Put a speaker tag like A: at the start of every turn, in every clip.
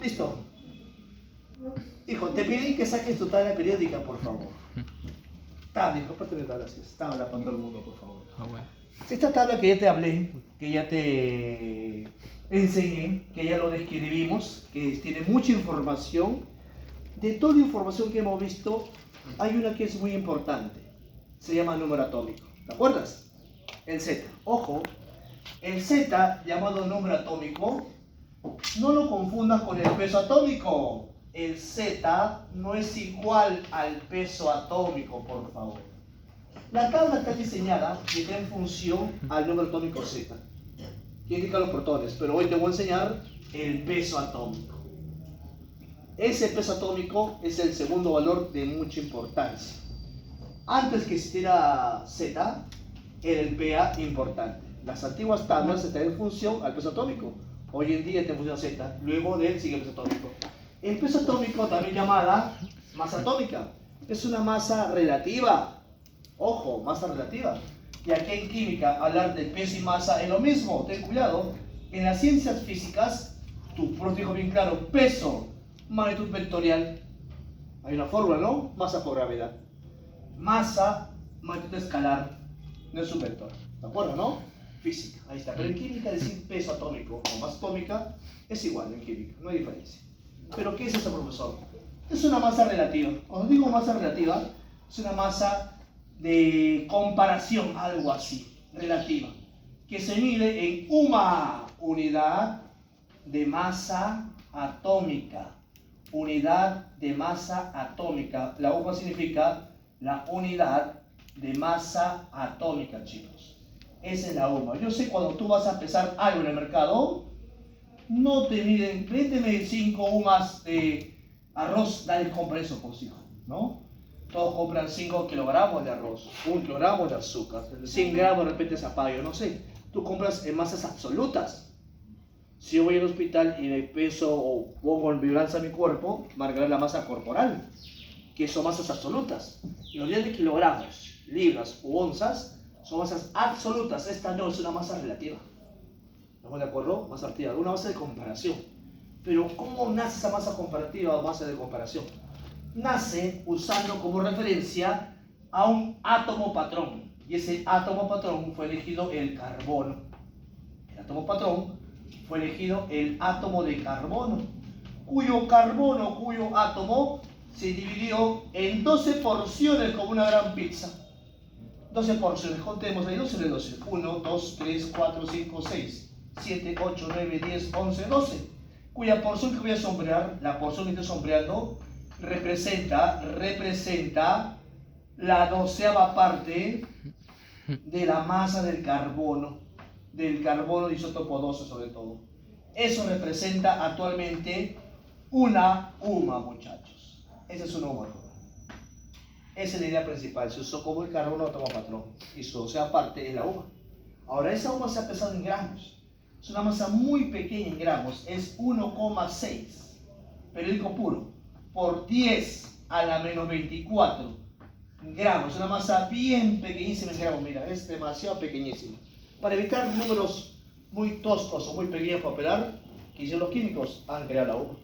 A: Listo. Hijo, te pedí que saques tu tabla periódica, por favor. Dijo, aparte de gracias. Tabla para todo el mundo, por favor.
B: Bueno.
A: Esta tabla que ya te hablé, que ya te enseñé, que ya lo describimos, que tiene mucha información. De toda la información que hemos visto, hay una que es muy importante. Se llama número atómico. ¿Te acuerdas? El Z. Ojo, el Z, llamado número atómico, no lo confundas con el peso atómico. El Z no es igual al peso atómico, por favor. La tabla está diseñada y está en función al número atómico Z, que indica los protones, pero hoy te voy a enseñar el peso atómico. Ese peso atómico es el segundo valor de mucha importancia. Antes que existiera Z, era el PA importante. Las antiguas tablas están en función al peso atómico. Hoy en día está en función a Z, luego de él sigue el peso atómico. El peso atómico, también llamada masa atómica, es una masa relativa. Ojo, masa relativa. Y aquí en química, hablar de peso y masa es lo mismo. Ten cuidado. En las ciencias físicas, tu profe dijo bien claro, peso, magnitud vectorial. Hay una fórmula, ¿no? Masa por gravedad. Masa, magnitud escalar. No es un vector. ¿De acuerdo, no? Física. Ahí está. Pero en química decir peso atómico o masa atómica es igual en química. No hay diferencia. ¿Pero qué es eso, profesor? Es una masa relativa. Cuando digo masa relativa, es una masa de comparación, algo así, relativa, que se mide en una unidad de masa atómica. Unidad de masa atómica. La UMA significa la unidad de masa atómica, chicos. Esa es la UMA. Yo sé cuando tú vas a pesar algo en el mercado, no te miden, vete medir 5 UMAs de arroz, dale, compra eso, por hijo, ¿no? Todos compran 5 kilogramos de arroz, 1 kilogramo de azúcar, 100 gramos de repente zapallo, no sé. Tú compras en masas absolutas. Si yo voy al hospital y me peso o pongo en balanza mi cuerpo, marcaré la masa corporal, que son masas absolutas. Y los días de kilogramos, libras u onzas son masas absolutas. Esta no es una masa relativa. ¿Estamos de acuerdo? Masa relativa, una masa de comparación. Pero ¿cómo nace esa masa comparativa o masa de comparación? Nace usando como referencia a un átomo patrón. Y ese átomo patrón fue elegido el carbono. El átomo patrón fue elegido el átomo de carbono, cuyo átomo se dividió en 12 porciones como una gran pizza. 12 porciones, contemos ahí, 12 de 12. 1, 2, 3, 4, 5, 6, 7, 8, 9, 10, 11, 12. Cuya porción que voy a sombrear, la porción que estoy sombreando, representa la 12ª parte de la masa del carbono de isótopo 12 sobre todo. Eso representa actualmente una UMA, muchachos. Esa es una UMA. Esa es la idea principal. Se usó como el carbono átomo patrón y su 12ª parte es la UMA. Ahora esa UMA se ha pesado en gramos. Es una masa muy pequeña en gramos, es 1,6 periódico puro por 10 a la menos 24 gramos. Una masa bien pequeñísima en gramos, mira, es demasiado pequeñísima. Para evitar números muy toscos o muy pequeños para operar, que hicieron los químicos, han creado la UMA.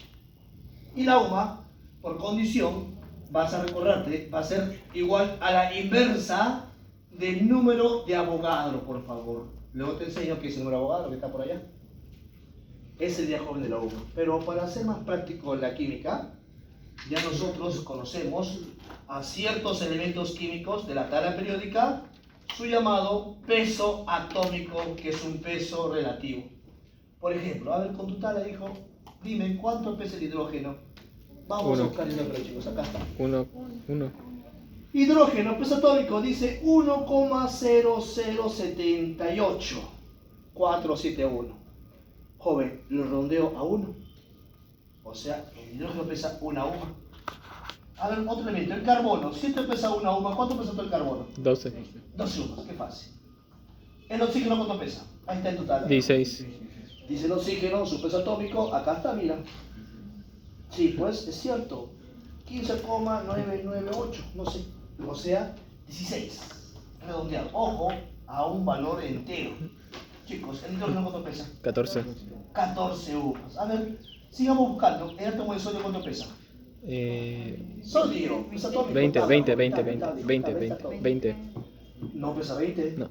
A: Y la UMA, por condición, vas a recordarte, va a ser igual a la inversa del número de Avogadro, por favor. Luego te enseño qué es el número de Avogadro, que está por allá. Es el día joven de la UMA. Pero para ser más práctico en la química, ya nosotros conocemos a ciertos elementos químicos de la tabla periódica, su llamado peso atómico, que es un peso relativo. Por ejemplo, a ver, con tu tabla, hijo, dime cuánto pesa el hidrógeno. Vamos a buscar el hidrógeno, chicos, acá está.
B: 1.
A: Hidrógeno, peso atómico, dice 1,0078471. Joven, lo rondeo a 1. O sea, el hidrógeno pesa 1 UMA. A ver, otro elemento, el carbono. Si esto pesa 1 UMA, ¿cuánto pesa todo el carbono?
B: 12.
A: 12 UMAs, qué fácil. ¿El oxígeno cuánto pesa? Ahí está en tu tabla.
B: 16.
A: Dice el oxígeno, su peso atómico, acá está, mira. Sí, pues, es cierto. 15,998, no sé. O sea, 16. Redondeado. Ojo a un valor entero. Chicos, ¿el hidrógeno cuánto pesa?
B: 14.
A: 14 UMAs. A ver, Sigamos buscando. El átomo de sodio, ¿cuánto pesa? Sodio, pesa atómico.
B: 20.
A: No pesa 20.
B: No.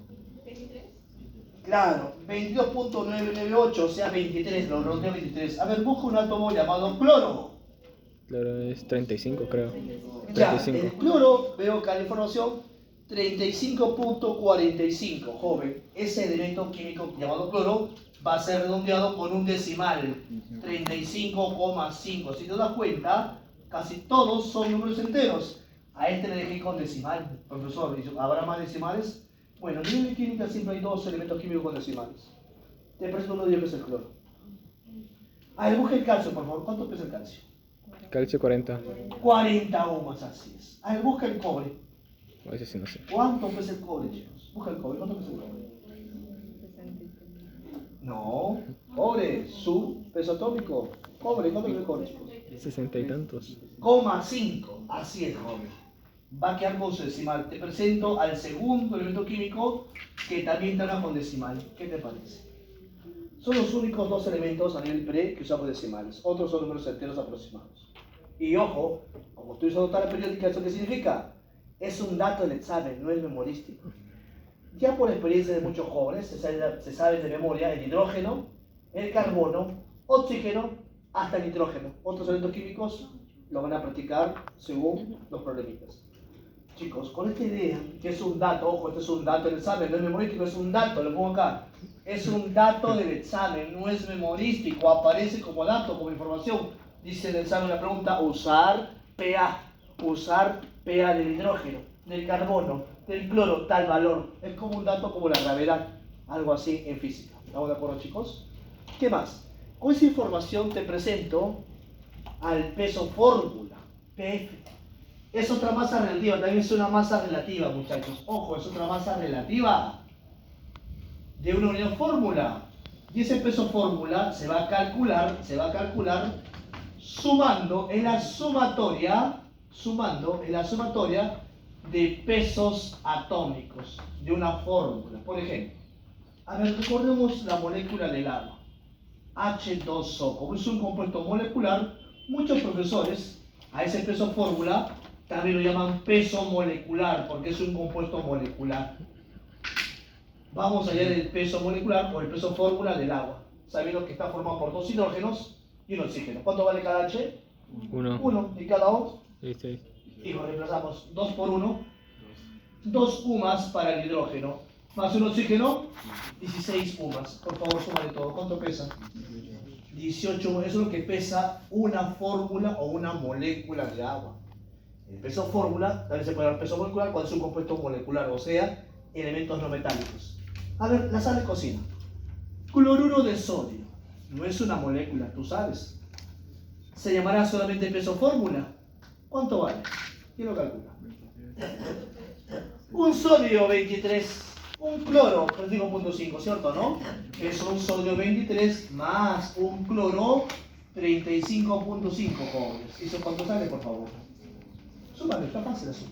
A: Claro, 22.998, o sea 23, lo rodeo 23. A ver, busca un átomo llamado cloro.
B: Claro, es 35, creo.
A: Ya,
B: 35.
A: el cloro, veo acá la información, 35.45, joven. Ese elemento químico llamado cloro va a ser redondeado con un decimal, 35,5. Si te das cuenta, casi todos son números enteros. A este le dejé con decimal, profesor. ¿Habrá más decimales? Bueno, en mi química siempre hay dos elementos químicos con decimales. Te presento uno de ellos que es el cloro. A ver, busca el calcio, por favor. ¿Cuánto pesa el calcio?
B: Calcio 40.
A: 40 ohms, así es. A ver, busca el cobre.
B: O ese sí no sé.
A: ¿Cuánto pesa el cobre, chicos? Busca el cobre. ¿Cuánto pesa el cobre? No. Cobre, su peso atómico. Cobre, ¿cuánto pesa el cobre, chicos?
B: 60 y tantos.
A: 0,5. Así es, joven. Va a quedar con su decimal. Te presento al segundo elemento químico que también trabaja con decimal. ¿Qué te parece? Son los únicos dos elementos a nivel pre que usamos decimales. Otros son números enteros aproximados. Y ojo, como estoy usando tabla periódica, ¿eso qué significa? Es un dato del examen, no es memorístico. Ya por experiencia de muchos jóvenes se sabe de memoria el hidrógeno, el carbono, oxígeno, hasta el nitrógeno. Otros elementos químicos lo van a practicar según los problemitas. Chicos, con esta idea, que es un dato, ojo, este es un dato del examen, no es memorístico, es un dato, lo pongo acá. Es un dato del examen, no es memorístico, aparece como dato, como información. Dice el examen la pregunta, usar pH del hidrógeno, del carbono, del cloro, tal valor. Es como un dato como la gravedad, algo así en física. ¿Estamos de acuerdo, chicos? ¿Qué más? Con esa información te presento al peso fórmula, PF. Es otra masa relativa, también es una masa relativa, muchachos. Ojo, es otra masa relativa de una unidad fórmula. Y ese peso fórmula se va a calcular sumando en la sumatoria de pesos atómicos de una fórmula. Por ejemplo, a ver, recordemos la molécula del agua, H2O. Como es un compuesto molecular, muchos profesores a ese peso fórmula también lo llaman peso molecular, porque es un compuesto molecular. Vamos a hallar el peso molecular o el peso fórmula del agua, sabiendo que está formado por dos hidrógenos y un oxígeno. ¿Cuánto vale cada H?
B: 1.
A: 1. ¿Y cada O?
B: 6.
A: Y lo reemplazamos 2 por 1. 2 UMAS para el hidrógeno, más un oxígeno, 16 UMAS. Por favor, suma de todo. ¿Cuánto pesa? 18. Eso es lo que pesa una fórmula o una molécula de agua. El peso fórmula también se puede dar peso molecular cuando es un compuesto molecular, o sea, elementos no metálicos. A ver, la sal de cocina. Cloruro de sodio. No es una molécula, tú sabes. ¿Se llamará solamente peso fórmula? ¿Cuánto vale? ¿Quién lo calcula? Un sodio 23, un cloro 35.5, ¿cierto, no? Es un sodio 23 más un cloro 35.5, jóvenes. ¿Eso cuánto sale, por favor? Súmale, está fácil la suma.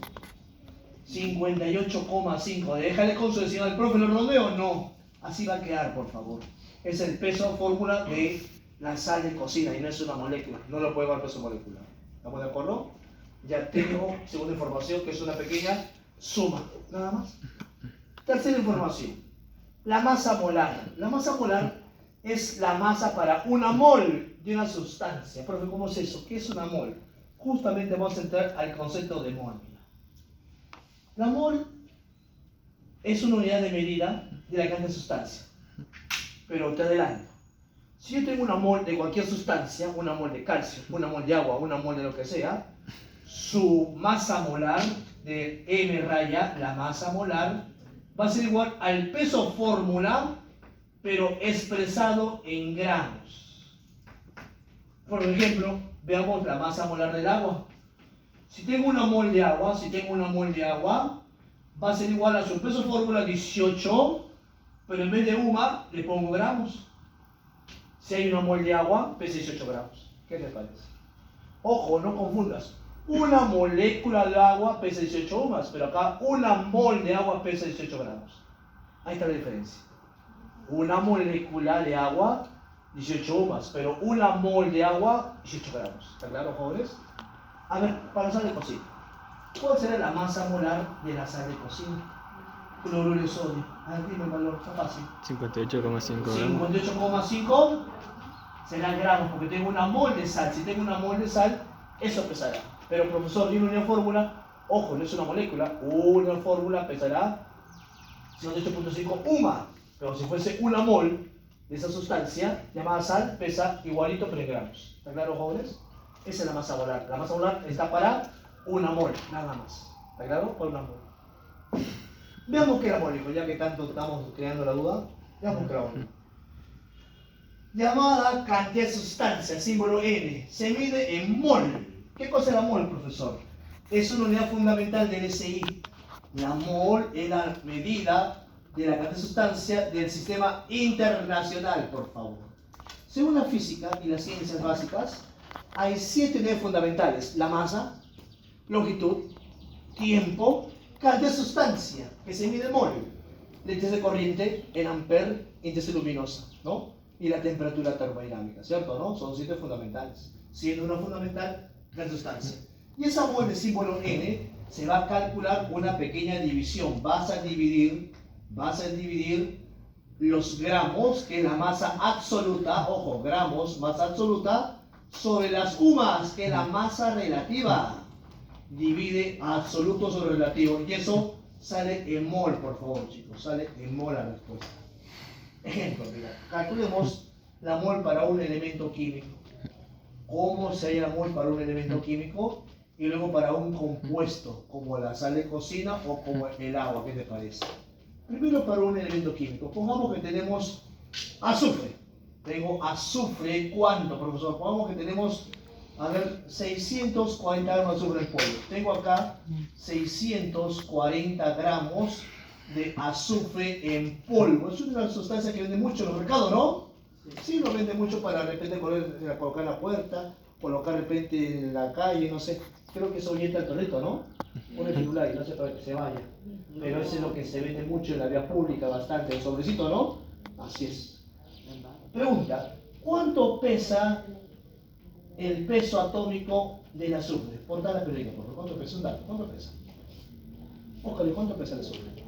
A: 58,5. Déjale con su decimal, profe, ¿lo redondeo? No. Así va a quedar, por favor. Es el peso fórmula de la sal de cocina y no es una molécula. No lo puedo dar peso molecular. ¿Estamos de acuerdo? Ya tengo segunda información que es una pequeña suma. Nada más. Tercera información. La masa molar. La masa molar es la masa para una mol de una sustancia. Profe, ¿cómo es eso? ¿Qué es una mol? Justamente vamos a entrar al concepto de mol. La mol es una unidad de medida de la cantidad de sustancia. Pero te adelanto. Si yo tengo una mol de cualquier sustancia, una mol de calcio, una mol de agua, una mol de lo que sea, su masa molar de M raya, la masa molar, va a ser igual al peso fórmula, pero expresado en gramos. Por ejemplo, veamos la masa molar del agua. Si tengo una mol de agua, va a ser igual a su peso fórmula 18, pero en vez de UMA le pongo gramos. Si hay una mol de agua, pesa 18 gramos. ¿Qué te parece? Ojo, no confundas. Una molécula de agua pesa 18 UMAS, pero acá una mol de agua pesa 18 gramos. Ahí está la diferencia. Una molécula de agua 18 UMAS, pero una mol de agua, 18 gramos. ¿Está claro, jóvenes? A ver, para la sal de cocina. ¿Cuál será la masa molar de la sal de cocina? Cloruro de sodio. A ver, dime el valor, está fácil.
B: 58,5 gramos.
A: 58,5 será gramos, porque tengo una mol de sal. Si tengo una mol de sal, eso pesará. Pero profesor, dime una fórmula. Ojo, no es una molécula. Una fórmula pesará 58,5 UMA. Pero si fuese una mol de esa sustancia llamada sal, pesa igualito pero en gramos. ¿Está claro, jóvenes? Esa es la masa molar. La masa molar está para una mol, nada más. ¿Está claro? Para una mol. Veamos qué era mol, hijo, ya que tanto estamos creando la duda. Veamos qué era mol. Llamada cantidad de sustancia, símbolo N, se mide en mol. ¿Qué cosa es la mol, profesor? Es una unidad fundamental del SI. La mol es la medida de la cantidad de sustancia del sistema internacional, por favor. Según la física y las ciencias básicas, hay 7 unidades fundamentales: la masa, longitud, tiempo, cantidad de sustancia, que se mide en mol, la intensidad de corriente en amper, intensidad luminosa, ¿no? Y la temperatura termodinámica, ¿cierto? ¿No? Son 7 fundamentales. Siendo una fundamental, la sustancia. Y esa mol de símbolo N se va a calcular una pequeña división. Vas a dividir los gramos, que es la masa absoluta, ojo, gramos, masa absoluta, sobre las UMAS, que es la masa relativa. Divide absoluto sobre relativo, y eso sale en mol, por favor, chicos, sale en mol la respuesta. Ejemplo, mira, calculemos la mol para un elemento químico. ¿Cómo se halla la mol para un elemento químico? Y luego para un compuesto, como la sal de cocina o como el agua, ¿qué te parece? Primero para un elemento químico. Pongamos que tenemos azufre. Tengo azufre, ¿cuánto, profesor? Pongamos que tenemos, a ver, 640 gramos de azufre en polvo. Tengo acá 640 gramos de azufre en polvo. Es una sustancia que vende mucho en los mercados, ¿no? Sí, lo vende mucho para de repente colocar en la puerta, colocar de repente en la calle, no sé. Creo que eso orienta al torrito, ¿no? Pone el celular y no sé para que se vaya. Pero eso es lo que se vende mucho en la vía pública, bastante, el sobrecito, ¿no? Así es. Pregunta, ¿cuánto pesa el peso atómico del azufre? Por tabla periódica, por favor. ¿Cuánto pesa? Un dato, ¿cuánto pesa? Ójale, ¿cuánto pesa el azufre?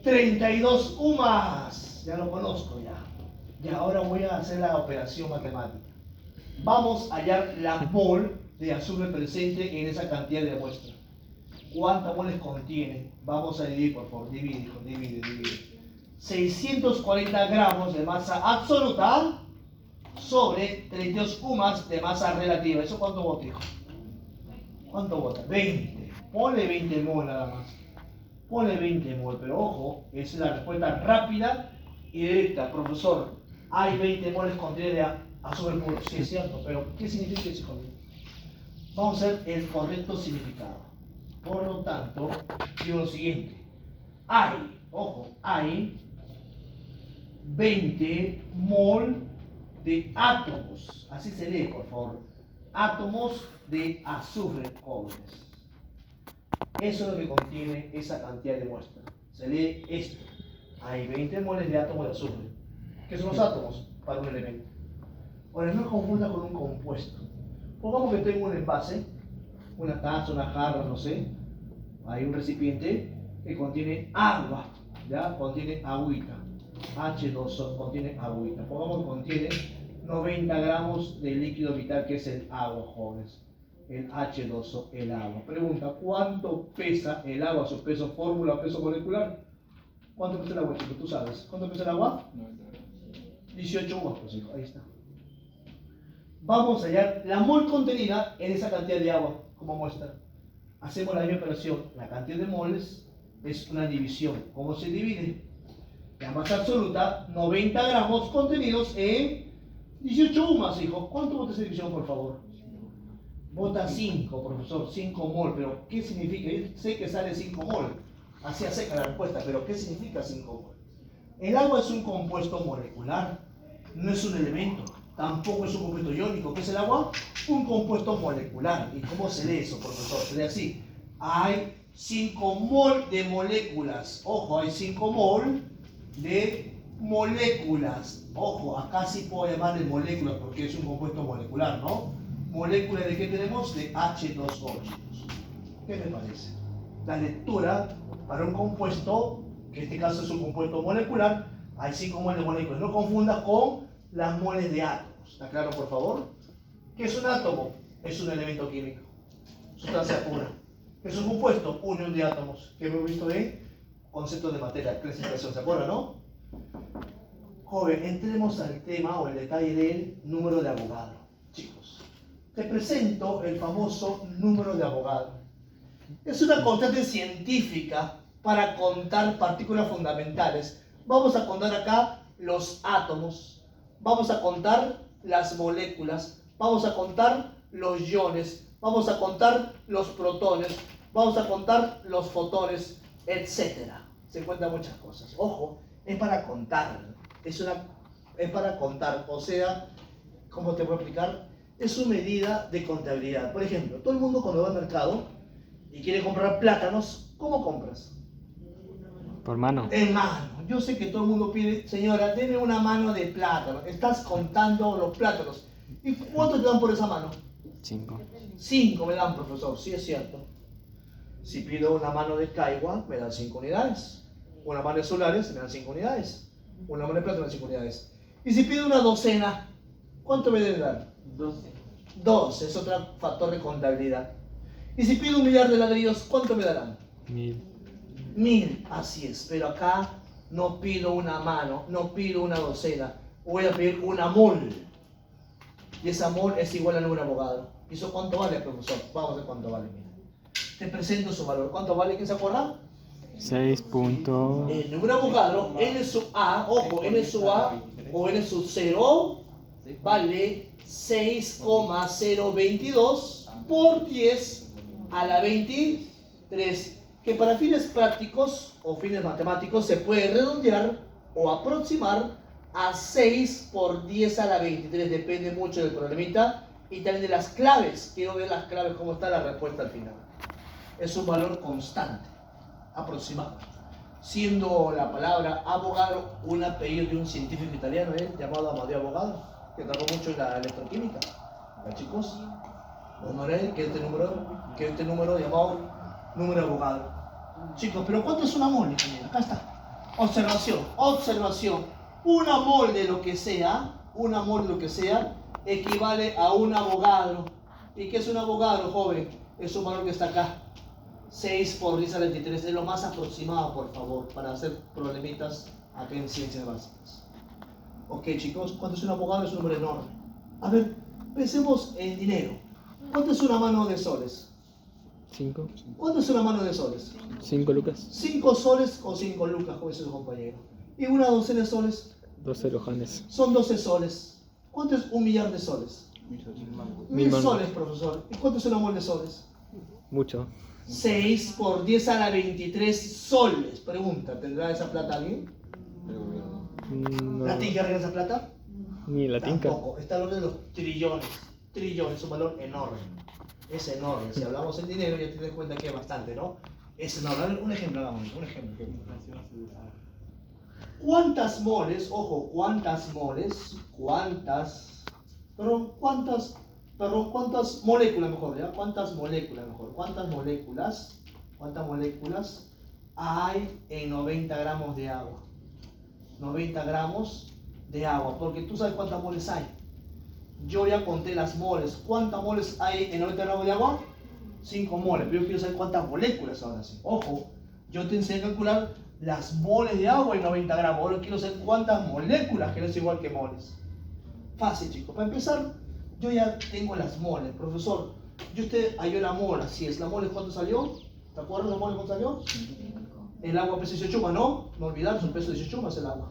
A: 32 UMAS. Ya lo conozco, ya. Y ahora voy a hacer la operación matemática. Vamos a hallar la mol de azufre presente en esa cantidad de muestra. ¿Cuántas moles contiene? Vamos a dividir, por favor. Divide. 640 gramos de masa absoluta sobre 32 UMAS de masa relativa. ¿Eso cuánto bota, hijo? ¿Cuánto bota? 20. Ponle 20 mol nada más. Ponle 20 mol, pero ojo, esa es la respuesta rápida y directa. Profesor, hay 20 moles contiene de azufre puro. Sí, es cierto, pero ¿qué significa eso, hijo mío? Vamos a ver el correcto significado. Por lo tanto, digo lo siguiente. Hay 20 mol de átomos. Así se lee, por favor. Átomos de azufre, jóvenes. Eso es lo que contiene esa cantidad de muestra. Se lee esto. Hay 20 moles de átomos de azufre. ¿Qué son los átomos? Para un elemento. Ahora, no confunda con un compuesto. Pongamos que tengo un envase, una taza, una jarra, no sé. Hay un recipiente que contiene agua, ¿ya? Contiene agüita. H2O, contiene agüita. Pongamos que contiene 90 gramos de líquido vital, que es el agua, jóvenes. El H2O, el agua. Pregunta, ¿cuánto pesa el agua? Su peso fórmula, peso molecular. ¿Cuánto pesa el agua, chicos? ¿Tú sabes? ¿Cuánto pesa el agua? 18 UMAS, pues, hijo. Ahí está. Vamos a hallar la mol contenida en esa cantidad de agua como muestra. Hacemos la misma operación. La cantidad de moles es una división. ¿Cómo se divide? La masa absoluta, 90 gramos contenidos en 18 UMAS, hijo. ¿Cuánto bota esa división, por favor? Bota 5, profesor, 5 mol. ¿Pero qué significa? Yo sé que sale 5 mol. Así a seca la respuesta, pero ¿qué significa 5 mol? El agua es un compuesto molecular, no es un elemento. Tampoco es un compuesto iónico. ¿Qué es el agua? Un compuesto molecular. ¿Y cómo se lee eso, profesor? Se lee así. Hay 5 mol de moléculas. Ojo, hay 5 mol de moléculas. Ojo, acá sí puedo llamarle moléculas porque es un compuesto molecular, ¿no? Molécula de qué tenemos? De H2O, chicos. ¿Qué me parece? La lectura para un compuesto, que en este caso es un compuesto molecular, hay 5 moles de moléculas. No confundas con las moles de átomos. ¿Está claro, por favor? ¿Qué es un átomo? Es un elemento químico, sustancia pura. ¿Qué es un compuesto? Unión de átomos, que hemos visto en conceptos de materia, clasificación, ¿se acuerdan, no? Joven, entremos al tema o el detalle del número de Avogadro. Chicos, te presento el famoso número de Avogadro. Es una constante científica para contar partículas fundamentales. Vamos a contar acá los átomos, vamos a contar las moléculas, vamos a contar los iones, vamos a contar los protones, vamos a contar los fotones, etc. Se encuentran muchas cosas. Ojo, es para contar. Es para contar. O sea, ¿cómo te voy a explicar? Es una medida de contabilidad. Por ejemplo, todo el mundo cuando va al mercado y quiere comprar plátanos, ¿cómo compras?
B: Por mano.
A: En mano. Yo sé que todo el mundo pide, señora, deme una mano de plátano. Estás contando los plátanos. ¿Y cuánto te dan por esa mano?
B: 5.
A: 5 me dan, profesor. Sí, es cierto. Si pido una mano de caigua, me dan 5 unidades. Una mano de solares, me dan 5 unidades. Una mano de plátano, me dan 5 unidades. Y si pido una docena, ¿cuánto me deben dar?
C: 12.
A: 12, es otro factor de contabilidad. Y si pido 1.000.000 de ladrillos, ¿cuánto me darán?
B: 1000.
A: 1.000, así es. Pero acá no pido una mano, no pido una docena. Voy a pedir una mol. Y esa mol es igual al número de Avogadro. ¿Y eso cuánto vale, profesor? Vamos a ver cuánto vale. Mira. Te presento su valor. ¿Cuánto vale? ¿Quién se acuerda?
B: 6.
A: El número de Avogadro, n sub a, ojo, n sub a o n sub 0 vale 6,022 por 10 a la 23, que para fines prácticos o fines matemáticos se puede redondear o aproximar a 6 por 10 a la 23, depende mucho del problemita y también de las claves. Quiero ver las claves, cómo está la respuesta al final. Es un valor constante, aproximado. Siendo la palabra Avogadro un apellido de un científico italiano llamado Amadeo Avogadro, que trabajó mucho en la electroquímica. ¿Ya, chicos? Honor a él, que este número llamado número de Avogadro. Chicos, ¿pero cuánto es una mol, ingeniero? Acá está. Observación. Una mol de lo que sea, equivale a un Avogadro. ¿Y qué es un Avogadro, joven? Es un valor que está acá. 6 por 10 a la 23 es lo más aproximado, por favor, para hacer problemitas acá en ciencias básicas. Ok, chicos, ¿cuánto es un Avogadro? Es un número enorme. A ver, pensemos en dinero. ¿Cuánto es una mano de soles?
B: 5.
A: ¿Cuánto es una mano de soles?
B: 5 lucas.
A: 5 soles o 5 lucas, como dice su compañero. ¿Y una docena de soles?
B: 12 lojanes.
A: Son 12 soles. ¿Cuánto es 1.000.000 de soles? 1.000
B: mangos.
A: soles, profesor. ¿Y cuánto es una mol de soles?
B: Mucho.
A: 6 por 10 a la 23 soles. Pregunta, ¿tendrá esa plata alguien?
B: No.
A: ¿La tinca arregla esa plata?
B: Ni la tinca.
A: Tampoco. Está el orden de los trillones. Trillones, es un valor enorme. Es enorme. Si hablamos en dinero ya te das cuenta que es bastante, ¿no? Es enorme. A ver, un ejemplo, hagamos. Un ejemplo. ¿Cuántas moles, ojo, cuántas moléculas, cuántas moléculas hay en 90 gramos de agua? 90 gramos de agua, porque tú sabes cuántas moles hay. Yo ya conté las moles. ¿Cuántas moles hay en 90 gramos de agua? 5 moles, pero yo quiero saber cuántas moléculas ahora sí. Ojo, yo te enseñé a calcular las moles de agua en 90 gramos. Ahora quiero saber cuántas moléculas, que no es igual que moles. Fácil, chicos. Para empezar, yo ya tengo las moles. Profesor, yo usted halló la mole, así es. ¿La mole cuánto salió? ¿Te acuerdas la mole cuánto salió? El agua pesa 18 chumas, ¿no? No olvidar, su peso 18 chumas el agua.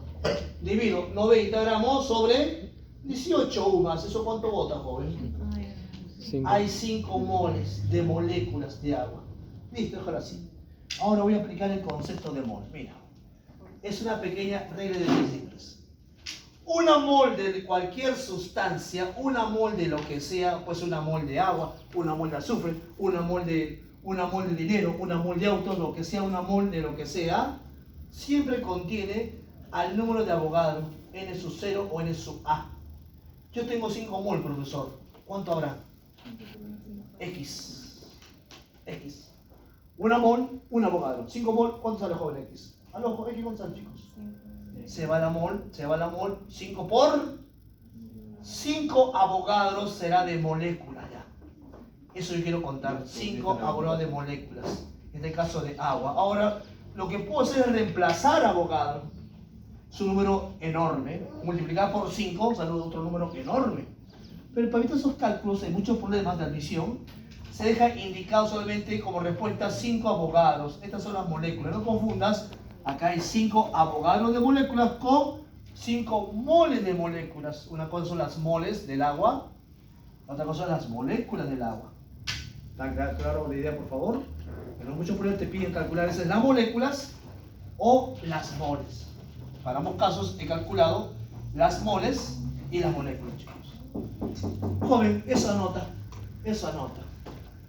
A: Divido 90 gramos sobre 18 umas. ¿Eso cuánto bota, joven?
B: 5.
A: Hay 5 moles de moléculas de agua. Listo, déjalo así. Ahora voy a aplicar el concepto de mol. Mira, es una pequeña regla de 3 simples. Una mol de cualquier sustancia, una mol de lo que sea, pues una mol de agua, una mol de azufre, una mol de dinero, una mol de auto, lo que sea, una mol de lo que sea, siempre contiene al número de Avogadro, n sub 0 o n sub a. Yo tengo 5 mol, profesor. ¿Cuánto habrá? X. X. Una mol, un Avogadro. 5 mol, ¿cuánto sale, joven X? Al ojo, X, ¿cuánto sale, chicos? Se va la mol, 5 por 5 Avogadros será de molécula ya. Eso yo quiero contar, 5 Avogadros de moléculas, en este caso de agua. Ahora, lo que puedo hacer es reemplazar Avogadro, es un número enorme, multiplicar por 5, sale otro número enorme. Pero para evitar esos cálculos, hay muchos problemas de admisión, se deja indicado solamente como respuesta 5 Avogadros. Estas son las moléculas, no confundas, acá hay 5 Avogadros de moléculas con 5 moles de moléculas. Una cosa son las moles del agua, otra cosa son las moléculas del agua. ¿Está claro la idea, por favor? Pero muchos problemas te piden calcular esas las moléculas o las moles. Para ambos casos he calculado las moles y las moléculas, chicos. Joven, eso anota, eso anota.